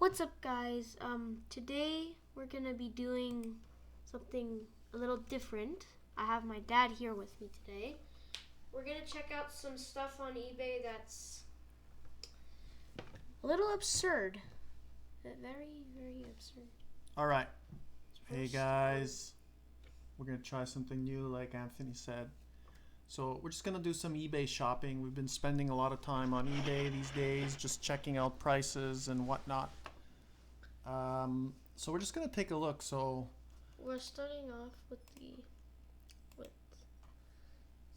What's up, guys? Today we're gonna be doing something a little different. I have my dad here with me today. We're gonna check out some stuff on eBay that's a little absurd. Very, very absurd. All right. Hey First, guys, we're gonna try something new, like Anthony said. So we're just gonna do some eBay shopping. We've been spending a lot of time on eBay these days, just checking out prices and whatnot. So we're just gonna take a look. So we're starting off with with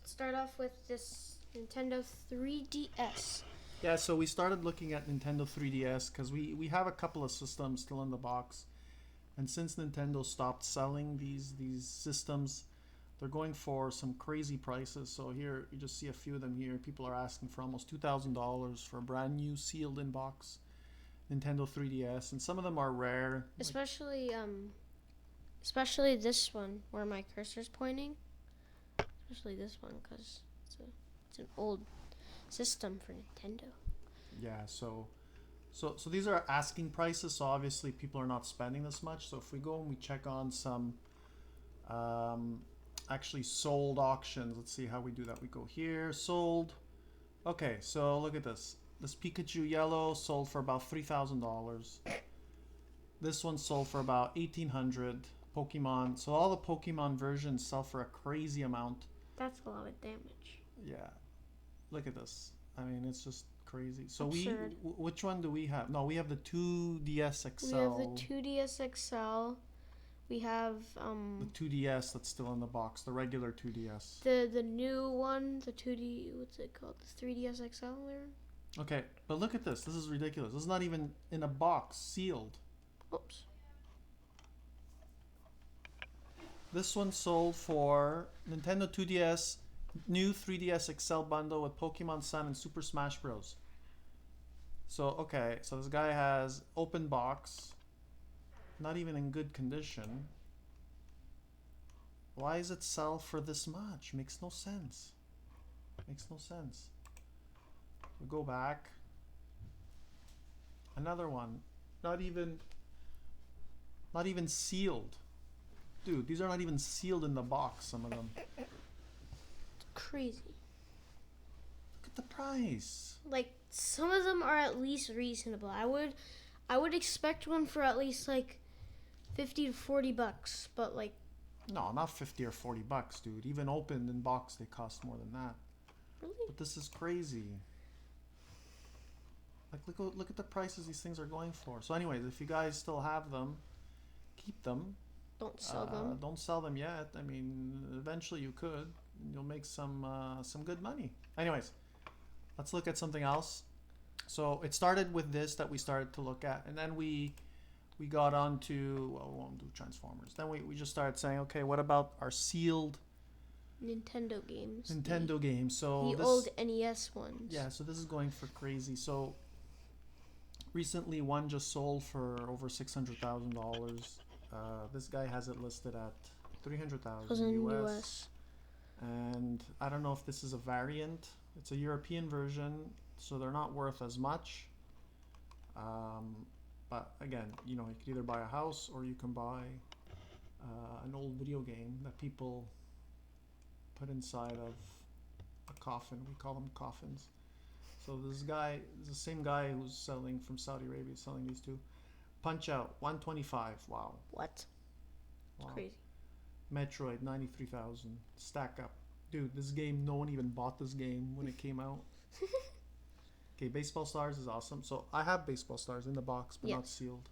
start off with this Nintendo 3DS. yeah, so we started looking at Nintendo 3DS because we have a couple of systems still in the box, and since Nintendo stopped selling these systems, they're going for some crazy prices. So here you just see a few of them here. People are asking for almost $2,000 for a brand new sealed in box Nintendo 3DS, and some of them are rare. Especially this one where my cursor's pointing. Especially this one because it's an old system for Nintendo. Yeah, so these are asking prices. So obviously people are not spending this much. So if we go and we check on some actually sold auctions, let's see how we do that. We go here, sold. Okay, so look at this. This Pikachu yellow sold for about $3,000. This one sold for about 1,800. Pokemon. So all the Pokemon versions sell for a crazy amount. That's a lot of damage. Yeah, look at this. I mean, it's just crazy. So Absurd. which one do we have? No, we have the 2DS XL. We have the 2DS XL. We have the 2DS that's still in the box, the regular 2DS. the new one, the 2D. What's it called? The 3DS XL. There. Okay, but look at this. This is ridiculous. This is not even in a box, sealed. Oops. This one sold for Nintendo 2DS new 3DS XL bundle with Pokemon Sun and Super Smash Bros. So okay, so this guy has open box, not even in good condition. Why does it sell for this much? Makes no sense. Makes no sense. We go back. Another one, not even sealed. Dude, these are not even sealed in the box, some of them. It's crazy. Look at the price. Like some of them are at least reasonable. I would expect one for at least like $50 to $40, but like. No, not 50 or 40 bucks, dude. Even opened in box, they cost more than that. Really? But this is crazy. Like, look at the prices these things are going for. So, anyways, if you guys still have them, keep them. Don't sell them. Don't sell them yet. I mean, eventually you could. You'll make some good money. Anyways, let's look at something else. So it started with this that we started to look at, and then we got on to, well, we won't do Transformers. Then we just started saying, okay, what about our sealed Nintendo games. games? So The this, old NES ones. yeah, so this is going for crazy. So recently one just sold for over $600,000. This guy has it listed at 300,000 US. And I don't know if this is a variant. It's a European version, so they're not worth as much. But again, you could either buy a house or you can buy an old video game that people put inside of a coffin. We call them coffins. So this guy is the same guy who's selling from Saudi Arabia, selling these two. Punch Out, 125. Wow. What? It's crazy. Metroid, 93,000. Stack Up. Dude, this game, no one even bought this game when it came out. Okay, Baseball Stars is awesome. So I have Baseball Stars in the box, but not sealed.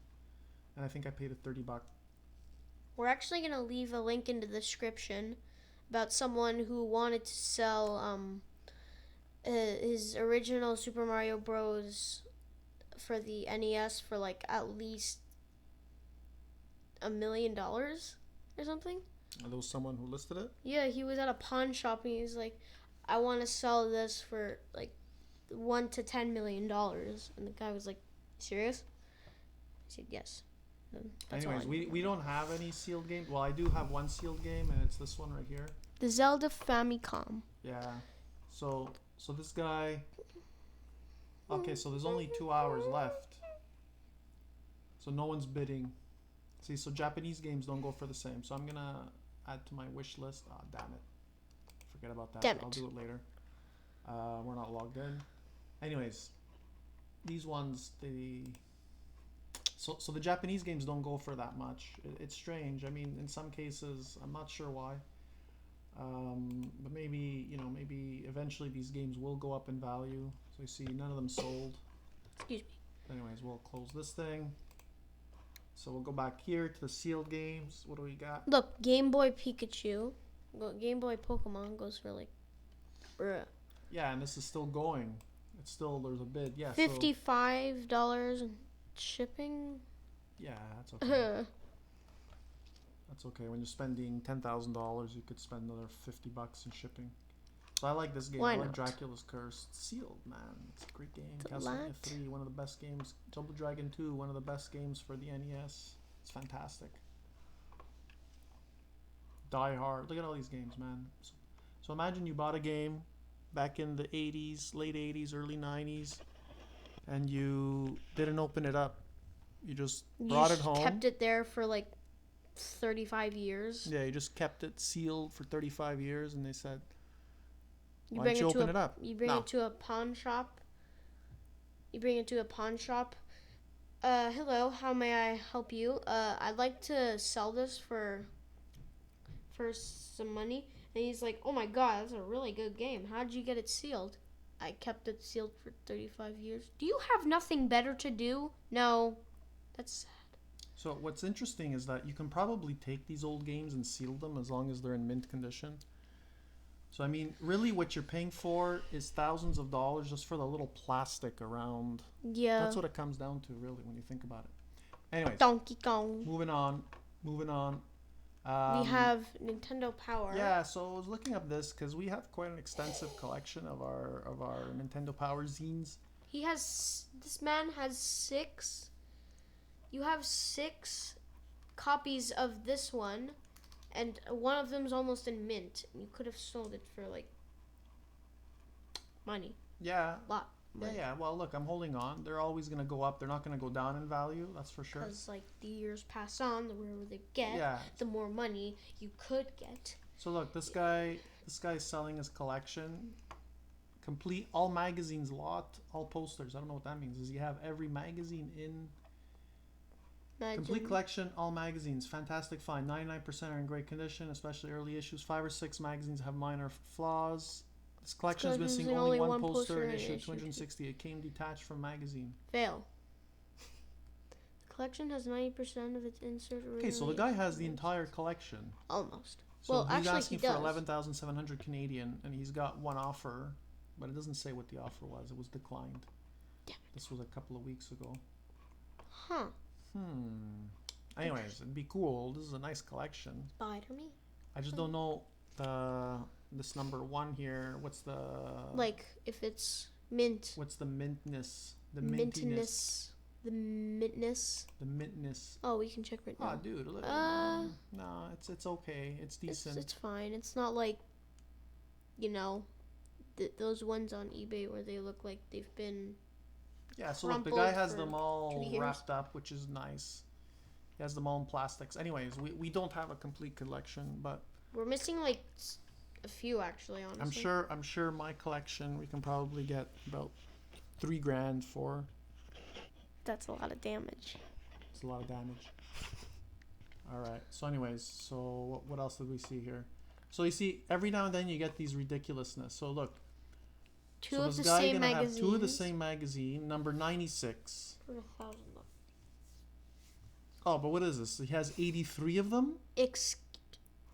And I think I paid it $30. We're actually going to leave a link in the description about someone who wanted to sell his original Super Mario Bros. For the NES for like at least $1 million or something. Are those someone who listed it? Yeah, he was at a pawn shop and he was like, I want to sell this for like $1 to $10 million. And the guy was like, serious? I said, yes. Anyways, we don't have any sealed games. Well, I do have one sealed game, and it's this one right here. The Zelda Famicom. Yeah. So this guy. Okay, so there's only 2 hours left. So no one's bidding. See, so Japanese games don't go for the same. So I'm gonna add to my wish list. Ah, damn it. Forget about that. Damn it. I'll do it later. We're not logged in. Anyways, these ones, so the Japanese games don't go for that much. It's strange. I mean, in some cases, I'm not sure why. But maybe, maybe eventually these games will go up in value. So you see, none of them sold. Excuse me. Anyways, we'll close this thing. So we'll go back here to the sealed games. What do we got? Look, Game Boy Pikachu. Game Boy Pokemon goes for like, bruh. Yeah, and this is still going. It's still, there's a bid. Yeah, $55 in shipping. Yeah, that's okay. That's okay. When you're spending $10,000, you could spend another $50 in shipping. So I like this game. Why I like not? Dracula's Curse. It's sealed, man. It's a great game. It's a Castlevania lot. 3, one of the best games. Double Dragon 2, one of the best games for the NES. It's fantastic. Die Hard. Look at all these games, man. So imagine you bought a game back in the 80s, late 80s, early 90s, and you didn't open it up. You just brought it home. Kept it there for like 35 years. Yeah, you just kept it sealed for 35 years, and they said, You why bring don't you it to open it up? You bring No. it to a pawn shop. You bring it to a pawn shop. Hello, how may I help you? I'd like to sell this for some money. And he's like, oh my god, that's a really good game. How did you get it sealed? I kept it sealed for 35 years. Do you have nothing better to do? No. That's sad. So what's interesting is that you can probably take these old games and seal them as long as they're in mint condition. So I mean, really what you're paying for is thousands of dollars just for the little plastic around. Yeah. That's what it comes down to, really, when you think about it. Anyways, Donkey Kong. moving on. We have Nintendo Power. Yeah, so I was looking up this because we have quite an extensive collection of our Nintendo Power zines. This man has 6. You have 6 copies of this one, and one of them's almost in mint. You could have sold it for like money. Yeah. Lot. Yeah. Well, look, I'm holding on. They're always going to go up. They're not going to go down in value. That's for sure. Because like the years pass on, the rarer they get, Yeah. the more money you could get. So look, this guy's selling his collection. Complete all magazines lot, all posters. I don't know what that means. Does he have every magazine in? Imagine. Complete collection, all magazines. Fantastic find. 99% are in great condition, especially early issues. 5 or 6 magazines have minor flaws. This collection is missing only one poster in issue 260. It came detached from magazine. Fail. The collection has 90% of its insert. Okay, so the guy has the entire collection. Almost. So Well, he's actually, asking he for does. 11,700 Canadian, and he's got one offer, but it doesn't say what the offer was. It was declined. Damn it. This was a couple of weeks ago. Huh. Anyways, it'd be cool. This is a nice collection. Spider Me. I just don't know this number 1 here. What's the Like if it's mint. What's the mintness? The Mintness. The mintness. The mintness. Oh, we can check right now. Oh, dude. Look, no, it's okay. It's decent. It's fine. It's not like, those ones on eBay where they look like they've been. Yeah, so look, the crumpled guy has for them all 2 years. wrapped up, which is nice. He has them all in plastics. Anyways, we don't have a complete collection, but We're missing like a few actually. Honestly, I'm sure my collection we can probably get about $3,000 for. that's a lot of damage. It's a lot of damage. All right. So, anyways, so what else did we see here? So you see, every now and then you get these ridiculousness. So look, Two so of this the guy same gonna magazines. have 2 of the same magazine, number 96. For $1,000. Oh, but what is this? He has 83 of them. Ex-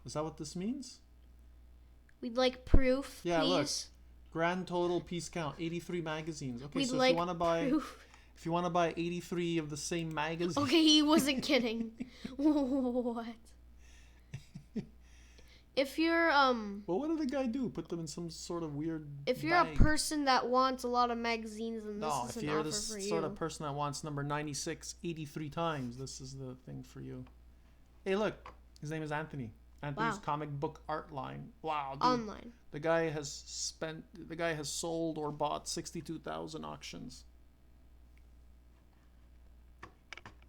Is that what this means? We'd like proof, Yeah, look. please. Grand total piece count 83 magazines. Okay, We'd so like if you want to buy 83 of the same magazine. Okay, he wasn't kidding. What? If you're Well, what did the guy do? Put them in some sort of weird if you're bag? a person that wants a lot of magazines, then this No, is if an you're offer the for you. sort of person that wants number 96 83 times, this is the thing for you. Hey, look. His name is Anthony. Anthony's Wow. comic book art line. Wow, dude. Online. The guy has sold or bought 62,000 auctions.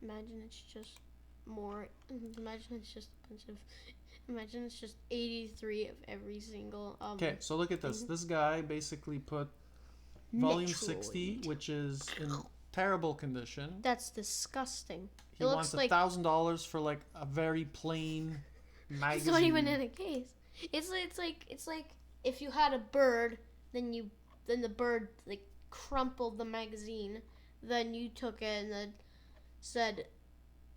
Imagine it's just more. Imagine it's just a bunch of. Imagine it's just 83 of every single. Okay, so look at this. thing. This guy basically put volume Metroid. 60, which is in terrible condition. That's disgusting. He It wants looks like $1,000 for like a very plain magazine. it's not even in a case. It's like if you had a bird, then the bird like crumpled the magazine, then you took it and then said,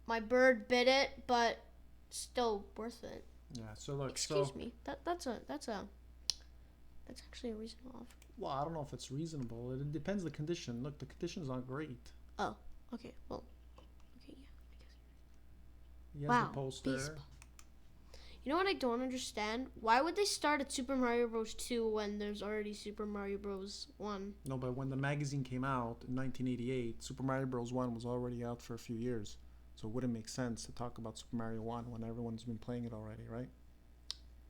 "My bird bit it, but still worth it." Yeah. So look. Excuse me. That's actually a reasonable offer. Well, I don't know if it's reasonable. It depends the condition. Look, the condition's not great. Oh, okay. Well, okay, yeah, I guess. He has Wow, the poster. baseball. You know what I don't understand? Why would they start at Super Mario Bros. 2 when there's already Super Mario Bros. 1? No, but when the magazine came out in 1988, Super Mario Bros. 1 was already out for a few years. So it wouldn't make sense to talk about Super Mario 1 when everyone's been playing it already, right?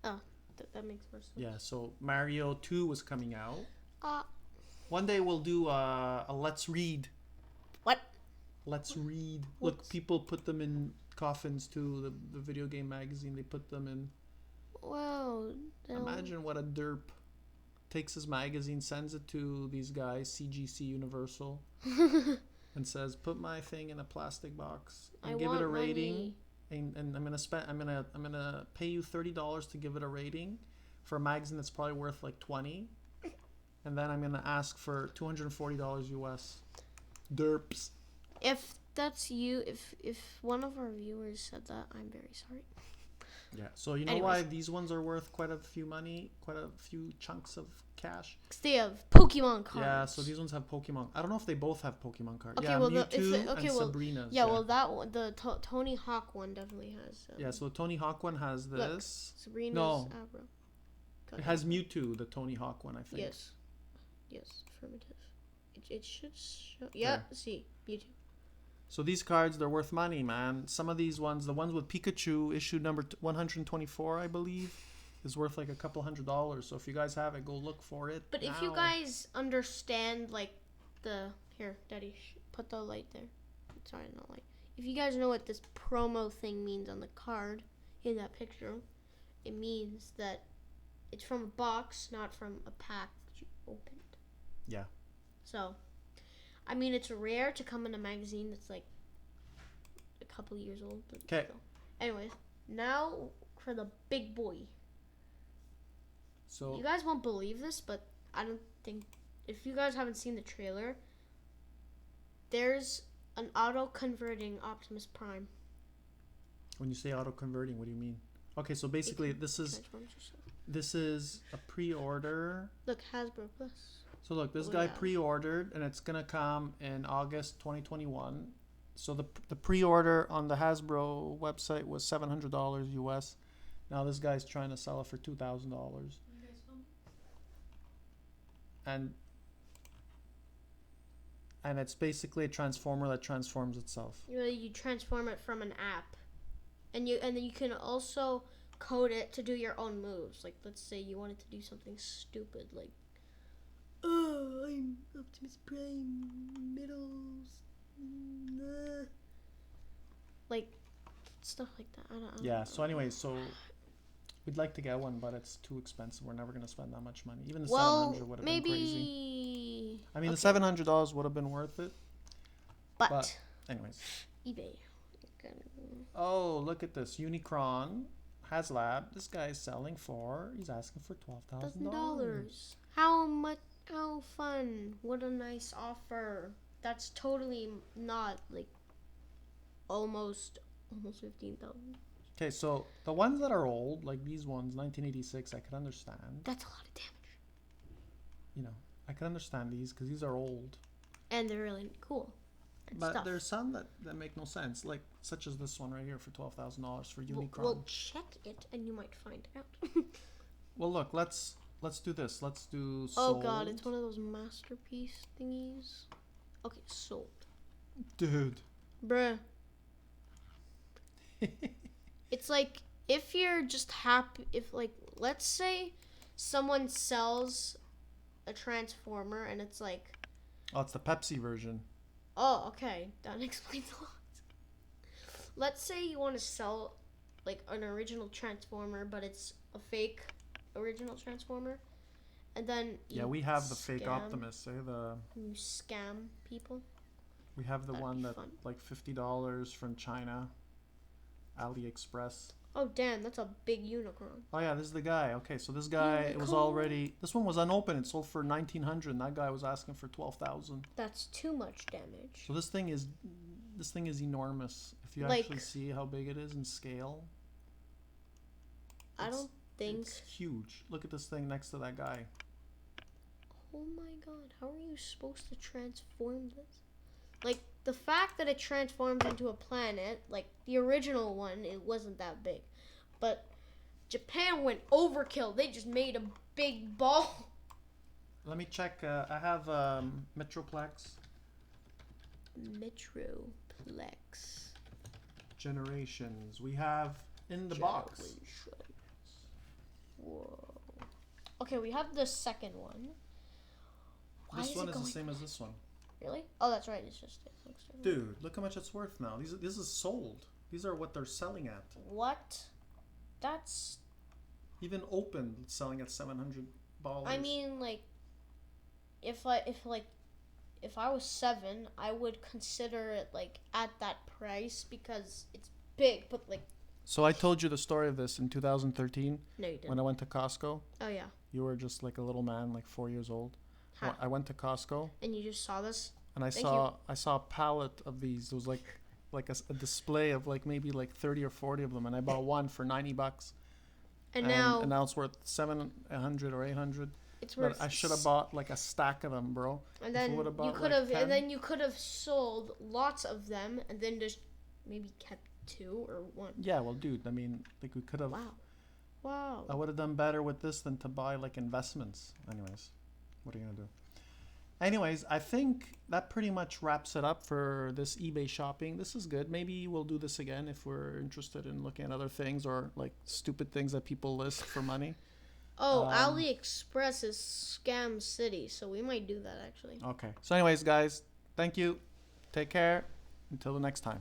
Oh, that makes more sense. Yeah, so Mario 2 was coming out. One day we'll do a Let's Read. What? Let's Read. What's... Look, people put them in coffins too. The video game magazine, they put them in. Wow. Imagine what a derp takes his magazine, sends it to these guys, CGC Universal, and says, "Put my thing in a plastic box and give it a rating." Money. And I'm gonna pay you $30 to give it a rating for a magazine that's probably worth like 20, and then I'm gonna ask for $240 US. Derps. If that's you, if one of our viewers said that, I'm very sorry. Yeah. So you know Anyways. why these ones are worth quite a few chunks of cash. 'Cause they have Pokemon cards. Yeah. So these ones have Pokemon. I don't know if they both have Pokemon cards. Okay, Yeah, well, Mewtwo and Sabrina's. Yeah, well, that one, the Tony Hawk one definitely has. Yeah. So the Tony Hawk one has Look, this. Sabrina's No. Abra. It has Mewtwo, the Tony Hawk one, I think. Yes. Yes, affirmative. It should show. Yeah, see, Mewtwo. So these cards, they're worth money, man. Some of these ones, the ones with Pikachu, issue number 124, I believe, is worth like a couple $100. So if you guys have it, go look for it. But if you guys understand, like, Here, Daddy, put the light there. Sorry, not light. If you guys know what this promo thing means on the card, in that picture, it means that it's from a box, not from a pack that you opened. Yeah. So, I mean, it's rare to come in a magazine that's like a couple years old. Okay. Anyways, now for the big boy. So You guys won't believe this, but I don't think, if you guys haven't seen the trailer, there's an auto-converting Optimus Prime. when you say auto-converting, what do you mean? Okay, so basically this is a pre-order. Look, Hasbro Plus. So look, this guy pre-ordered, and it's gonna come in August 2021. So the pre-order on the Hasbro website was $700 US. Now this guy's trying to sell it for $2,000. And it's basically a transformer that transforms itself. You transform it from an app, and then you can also code it to do your own moves. Like, let's say you wanted to do something stupid, like, "Oh, I'm Optimus Prime, middles," like stuff like that. I don't Yeah. know. So anyways, we'd like to get one, but it's too expensive. We're never gonna spend that much money. Even the $700 would have been crazy. Maybe. I mean, the $700 would have been worth it. But anyways. eBay. Oh, look at this. Unicron HasLab. This guy is selling he's asking for $12,000. How much? How fun. What a nice offer. That's totally not like almost 15,000. Okay, so the ones that are old, like these ones, 1986, I could understand. That's a lot of damage. You know, I could understand these because these are old. And they're really cool. But there's some that make no sense, like such as this one right here for $12,000 for Unicron. Well, check it and you might find out. Well, look, let's do this. Let's do Oh sold. god, it's one of those masterpiece thingies. Okay, sold. Dude. Bruh. It's like, if you're just happy, let's say someone sells a Transformer and it's like, Oh, it's the Pepsi version. oh, okay, that explains a lot. let's say you want to sell like an original Transformer, but it's a fake original Transformer, and then Yeah, you we have the fake Optimus. you scam people. We have the That'd one be that fun. like $50 from China, AliExpress. Oh damn, that's a big unicorn. Oh yeah, this is the guy. Okay, so this guy it was already. This one was unopened. It sold for 1,900. And that guy was asking for 12,000. That's too much damage. So this thing is enormous. If you Like- actually see how big it is in scale, I don't think. it's huge. Look at this thing next to that guy. Oh my god, how are you supposed to transform this? Like, the fact that it transforms into a planet, like the original one, it wasn't that big. But Japan went overkill. They just made a big ball. Let me check. I have Metroplex Metroplex. Generations. We have in the box. Generations. Whoa. Okay, we have the second one. Why This is one it is going... the same as this one. Really? Oh, that's right. It's just... It looks different. Dude, look how much it's worth now. This is sold. These are what they're selling at. What? That's... Even open, it's selling at $700. I mean, like, if I was 7, I would consider it like at that price because it's big. But like, So I told you the story of this in 2013 no, you didn't. when I went to Costco. Oh yeah. You were just like a little man, like 4 years old. Huh. I went to Costco And you just saw this. and I Thank saw a pallet of these. It was like a display of like maybe like 30 or 40 of them, and I bought one for $90. And now it's worth 700 or 800. it's worth. But I should have bought like a stack of them, bro. And If I then would've bought, you could like, have, 10. and then you could have sold lots of them, and then just maybe kept 2 or 1. Yeah, well, dude, I mean, like we could have. Wow. Wow. I would have done better with this than to buy like investments. Anyways, what are you gonna do? Anyways, I think that pretty much wraps it up for this eBay shopping. This is good. Maybe we'll do this again if we're interested in looking at other things or like stupid things that people list for money. Oh, AliExpress is scam city, so we might do that actually. Okay. So anyways, guys, thank you. Take care. Until the next time.